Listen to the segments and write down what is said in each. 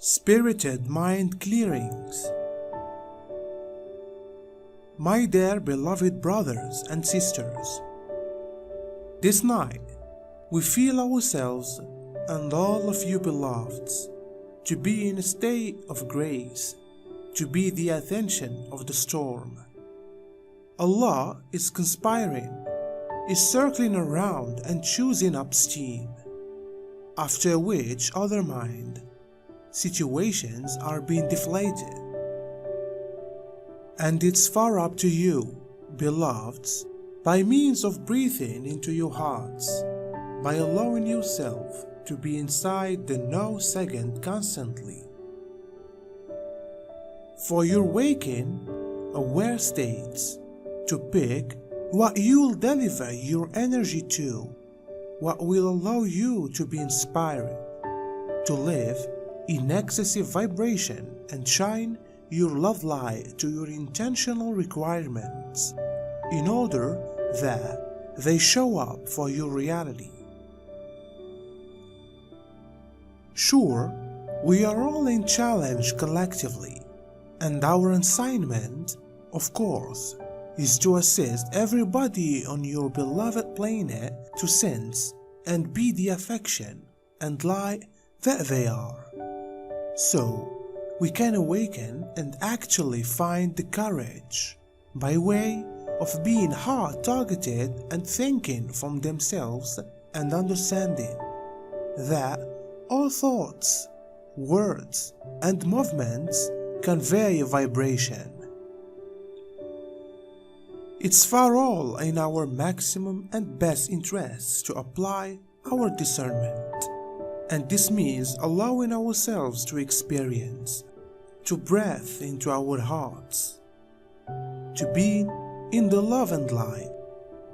Spirited Mind Clearings. My dear beloved brothers and sisters, this night we feel ourselves and all of you beloveds to be in a state of grace, to be the attention of the storm. Allah is conspiring, is circling around and choosing up steam, after which other mind situations are being deflated. And it's far up to you, beloveds, by means of breathing into your hearts, by allowing yourself to be inside the now second constantly. For your waking, aware states, to pick what you'll deliver your energy to, what will allow you to be inspired, to live in excessive vibration and shine your love light to your intentional requirements in order that they show up for your reality. Sure, we are all in challenge collectively, and our assignment, of course, is to assist everybody on your beloved planet to sense and be the affection and light that they are, so we can awaken and actually find the courage by way of being hard targeted and thinking from themselves and understanding that all thoughts, words and movements convey a vibration. It's for all in our maximum and best interests to apply our discernment. And this means allowing ourselves to experience, to breathe into our hearts, to be in the love and light,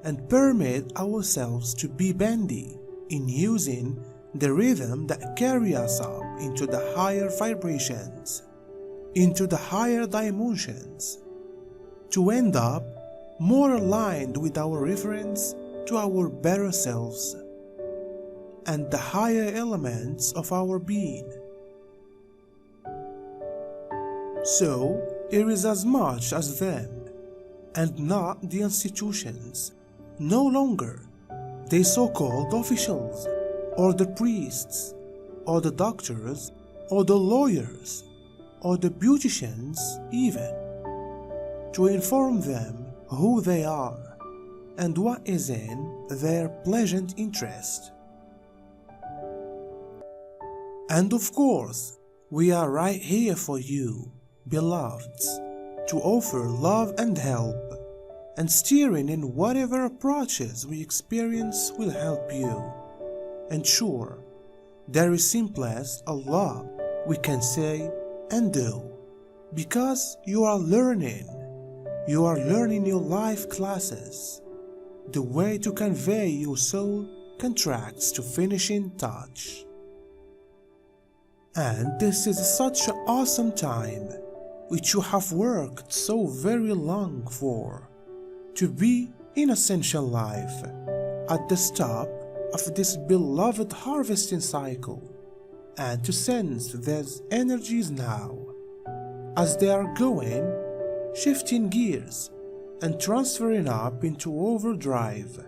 and permit ourselves to be bendy in using the rhythm that carry us up into the higher vibrations, into the higher dimensions, to end up more aligned with our reference to our better selves and the higher elements of our being. So, it is as much as them, and not the institutions, no longer the so-called officials, or the priests, or the doctors, or the lawyers, or the beauticians even, to inform them who they are, and what is in their pleasant interest. And of course, we are right here for you, beloveds, to offer love and help, and steering in whatever approaches we experience will help you. And sure, there is simplest a lot we can say and do, because you are learning your life classes, the way to convey your soul contracts to finishing touch. And this is such an awesome time, which you have worked so very long for, to be in essential life, at the stop of this beloved harvesting cycle, and to sense these energies now, as they are going, shifting gears, and transferring up into overdrive,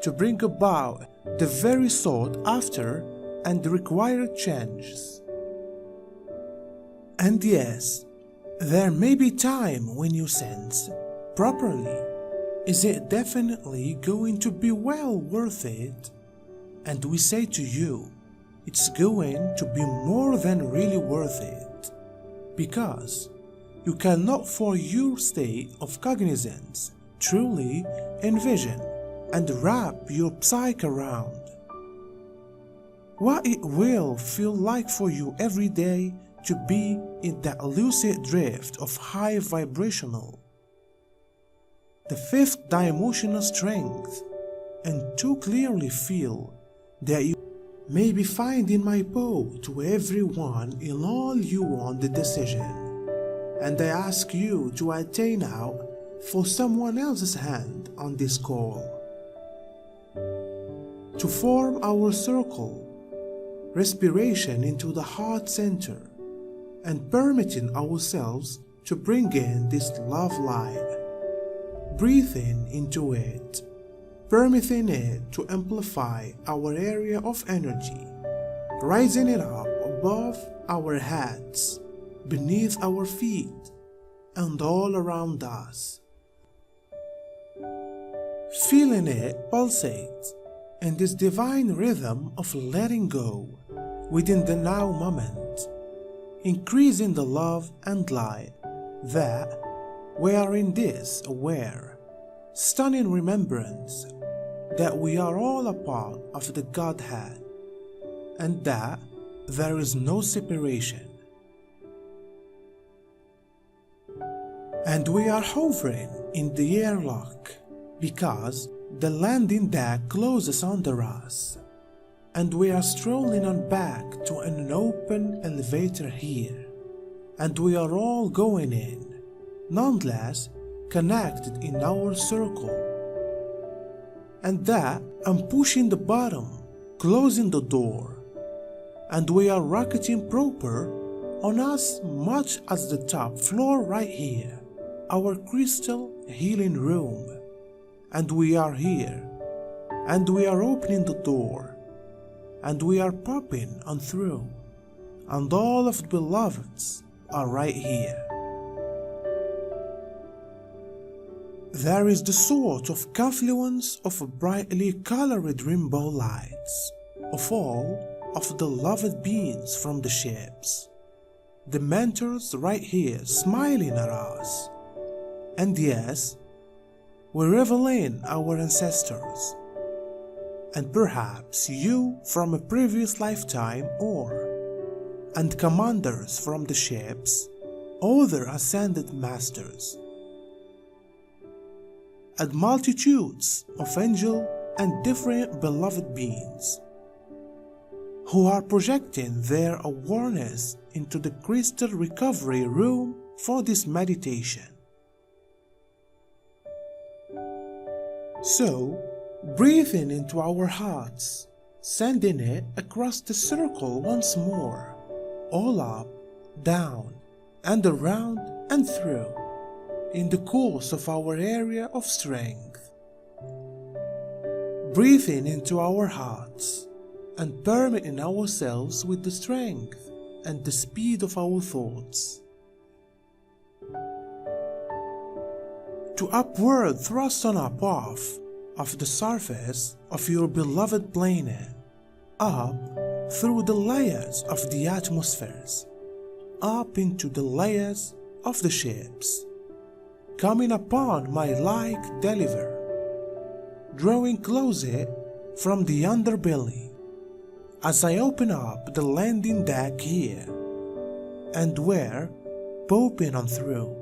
to bring about the very sought after and required changes. And yes, there may be time when you sense, properly, is it definitely going to be well worth it? And we say to you, it's going to be more than really worth it, because you cannot for your state of cognizance truly envision and wrap your psyche around what it will feel like for you every day to be in that lucid drift of high vibrational, the fifth dimensional strength, and to clearly feel that you may be finding my paw to everyone in all you want the decision, and I ask you to attain out for someone else's hand on this call. To form our circle, respiration into the heart center, and permitting ourselves to bring in this love light. Breathing into it, permitting it to amplify our area of energy, rising it up above our heads, beneath our feet, and all around us. Feeling it pulsate in this divine rhythm of letting go within the now moment, increasing the love and light that we are in this aware, stunning remembrance that we are all a part of the Godhead and that there is no separation. And we are hovering in the airlock because the landing deck closes under us, and we are strolling on back to an open elevator here, and we are all going in, nonetheless connected in our circle. And that I'm pushing the bottom, closing the door, and we are rocketing proper on us much as the top floor right here, our crystal healing room. And we are here, and we are opening the door, and we are popping on through, and all of the beloveds are right here. There is the sort of confluence of brightly colored rainbow lights of all of the loved beings from the ships, the mentors right here smiling at us, and yes, we revel in our ancestors, and perhaps you from a previous lifetime and commanders from the ships, other ascended masters, and multitudes of angel and different beloved beings who are projecting their awareness into the crystal recovery room for this meditation. So, breathing into our hearts, sending it across the circle once more, all up, down, and around and through, in the course of our area of strength. Breathing into our hearts, and permitting ourselves with the strength and the speed of our thoughts to upward thrust on up off of the surface of your beloved planet, up through the layers of the atmospheres, up into the layers of the ships, coming upon my like deliver, drawing closer from the underbelly as I open up the landing deck here, and we're popping on through.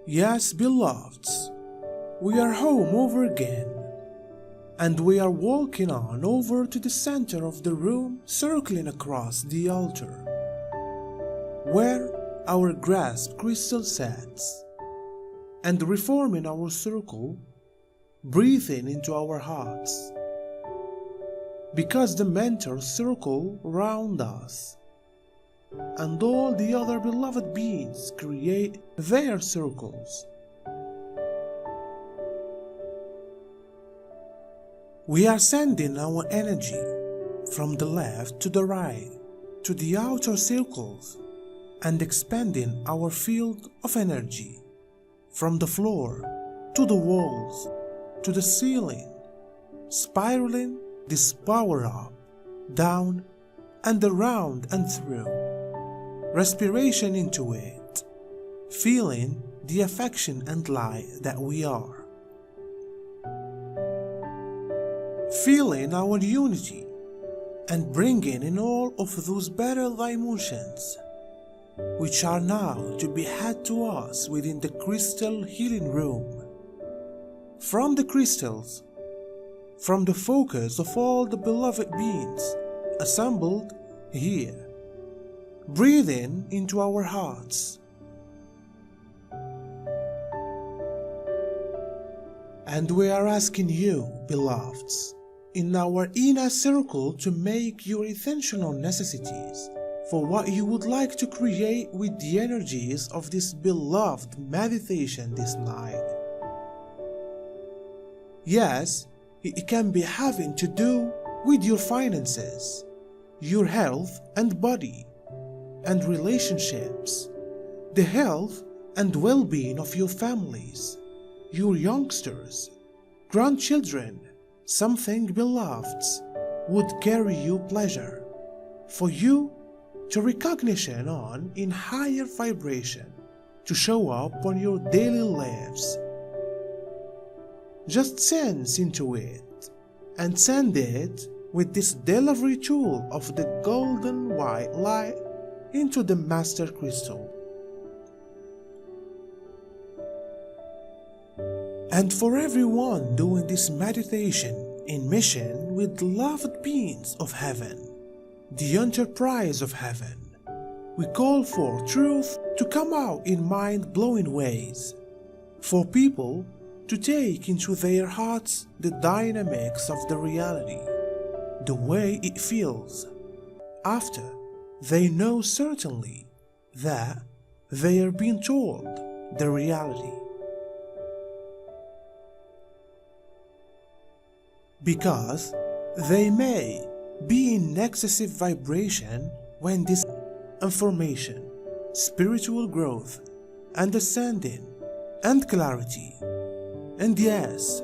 Yes, beloveds, we are home over again, and we are walking on over to the center of the room, circling across the altar, where our grasp crystal sets, and reforming our circle, breathing into our hearts, because the mentors circle round us, and all the other beloved beings create their circles. We are sending our energy from the left to the right, to the outer circles, and expanding our field of energy from the floor to the walls, to the ceiling, spiraling this power up, down, and around and through. Respiration into it, feeling the affection and light that we are. Feeling our unity and bringing in all of those better dimensions which are now to be had to us within the crystal healing room. From the crystals, from the focus of all the beloved beings assembled here, breathing into our hearts, And we are asking you, beloveds, in our inner circle to make your intentional necessities for what you would like to create with the energies of this beloved meditation this night. Yes, it can be having to do with your finances, your health and body, and relationships, the health and well-being of your families, your youngsters, grandchildren, something beloveds would carry you pleasure, for you to recognition on in higher vibration to show up on your daily lives. Just sense into it and send it with this delivery tool of the golden white light into the master crystal. And for everyone doing this meditation in mission with loved beings of heaven, the enterprise of heaven, we call for truth to come out in mind-blowing ways, for people to take into their hearts the dynamics of the reality, the way it feels, after they know certainly that they are being told the reality. Because they may be in excessive vibration when this information, spiritual growth, understanding, and clarity, and yes,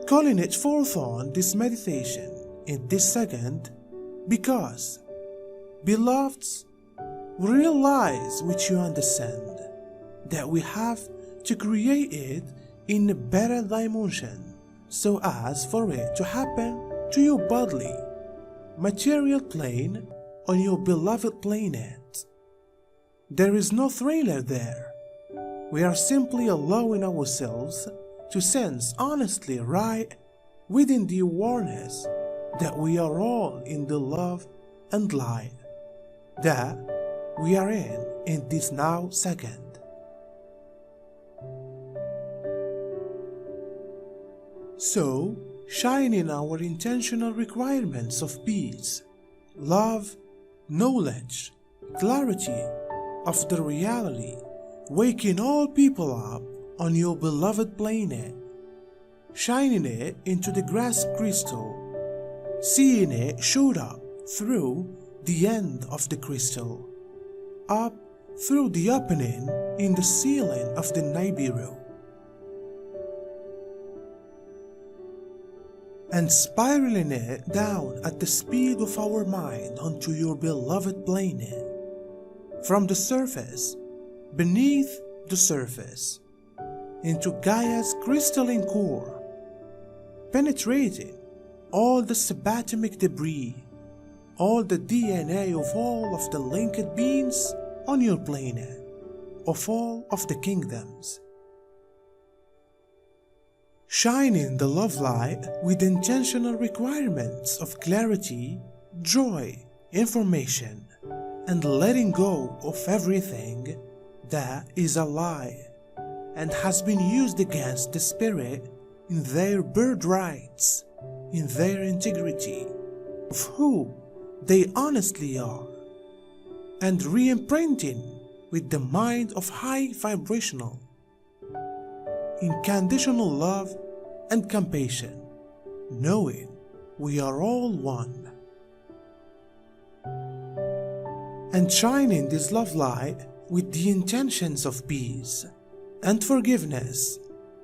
calling it forth on this meditation in this second, because, beloveds, we realize which you understand that we have to create it in a better dimension so as for it to happen to your bodily, material plane on your beloved planet. There is no thriller there. We are simply allowing ourselves to sense honestly right within the awareness that we are all in the love and light that we are in this now second. So, shine in our intentional requirements of peace, love, knowledge, clarity of the reality, waking all people up on your beloved planet, shining it into the grass crystal, seeing it shoot up through the end of the crystal, up through the opening in the ceiling of the Nibiru, and spiraling it down at the speed of our mind onto your beloved planet, from the surface, beneath the surface, into Gaia's crystalline core, penetrating all the subatomic debris, all the DNA of all of the linked beings on your planet, of all of the kingdoms. Shining the love light with intentional requirements of clarity, joy, information, and letting go of everything that is a lie and has been used against the spirit in their birthrights, in their integrity of who they honestly are, and re-imprinting with the mind of high vibrational, unconditional love and compassion, knowing we are all one. And shining this love light with the intentions of peace and forgiveness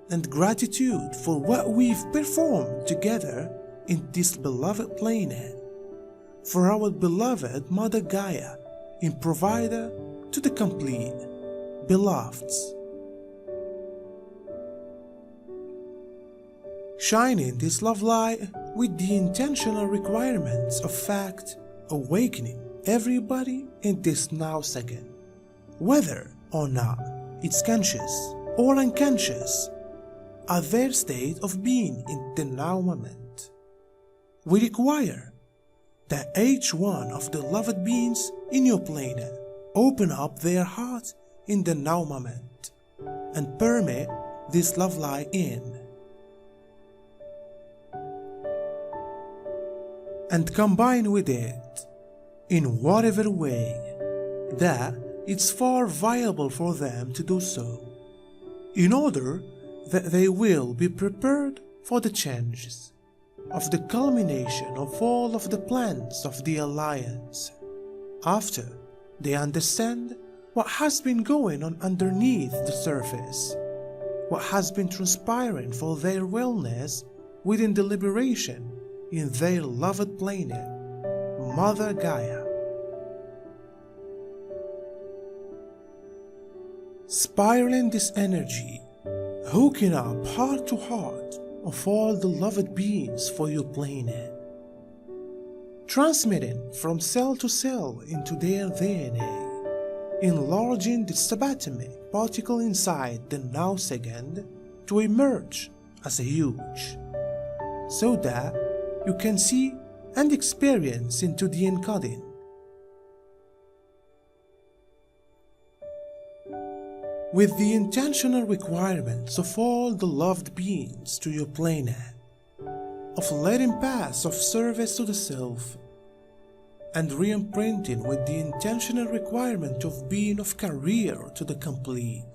and gratitude for what we've performed together in this beloved planet, for our beloved Mother Gaia, in provider to the complete beloveds. Shining this love light with the intentional requirements of fact, awakening everybody in this now second, whether or not it's conscious or unconscious, at their state of being in the now moment. We require that each one of the loved beings in your planet open up their heart in the now moment and permit this love light in. and combine with it in whatever way that it's far viable for them to do so, in order that they will be prepared for the changes of the culmination of all of the plans of the alliance, after they understand what has been going on underneath the surface, what has been transpiring for their wellness within the liberation in their loved planet, Mother Gaia. Spiraling this energy, hooking up heart to heart of all the loved beings for your planet, transmitting from cell to cell into their DNA, enlarging the subatomic particle inside the nanosecond to emerge as a huge, so that you can see and experience into the encoding. With the intentional requirements of all the loved beings to your planet, of letting pass of service to the self, and re-imprinting with the intentional requirement of being of career to the complete,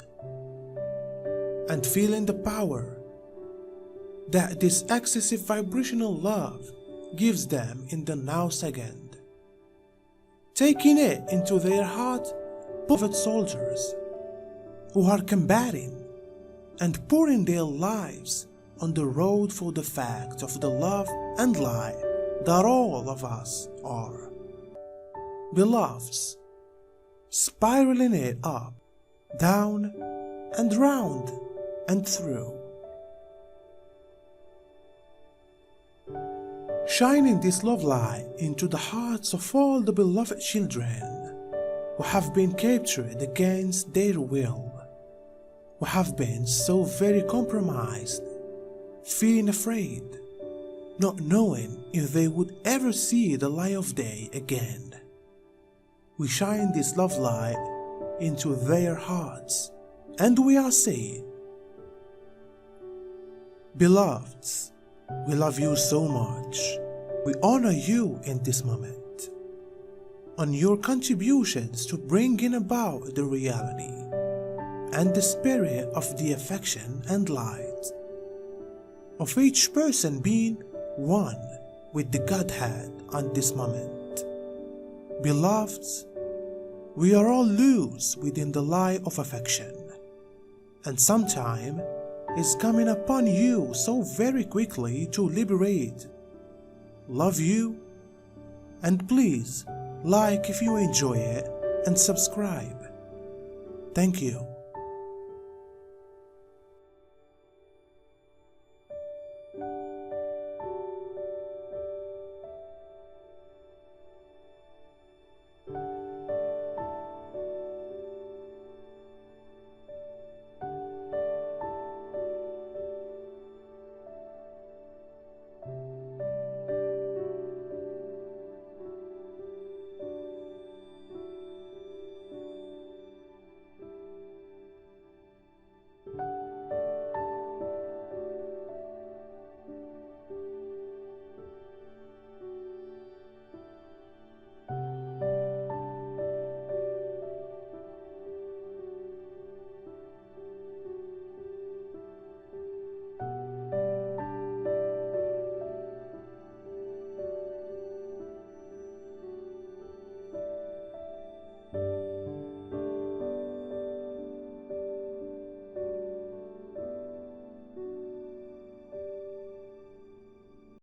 and feeling the power that this excessive vibrational love gives them in the nanosecond, taking it into their heart, beloved soldiers who are combating and pouring their lives on the road for the fact of the love and light that all of us are. Beloveds, spiraling it up, down, and round and through. Shining this love light into the hearts of all the beloved children who have been captured against their will, who have been so very compromised, feeling afraid, not knowing if they would ever see the light of day again. We shine this love light into their hearts, and we are saying, beloveds, we love you so much. We honor you in this moment, on your contributions to bringing about the reality and the spirit of the affection and light of each person being one with the Godhead on this moment. Beloveds, we are all loose within the light of affection, and sometime is coming upon you so very quickly to liberate. Love you, and please like if you enjoy it and subscribe. Thank you.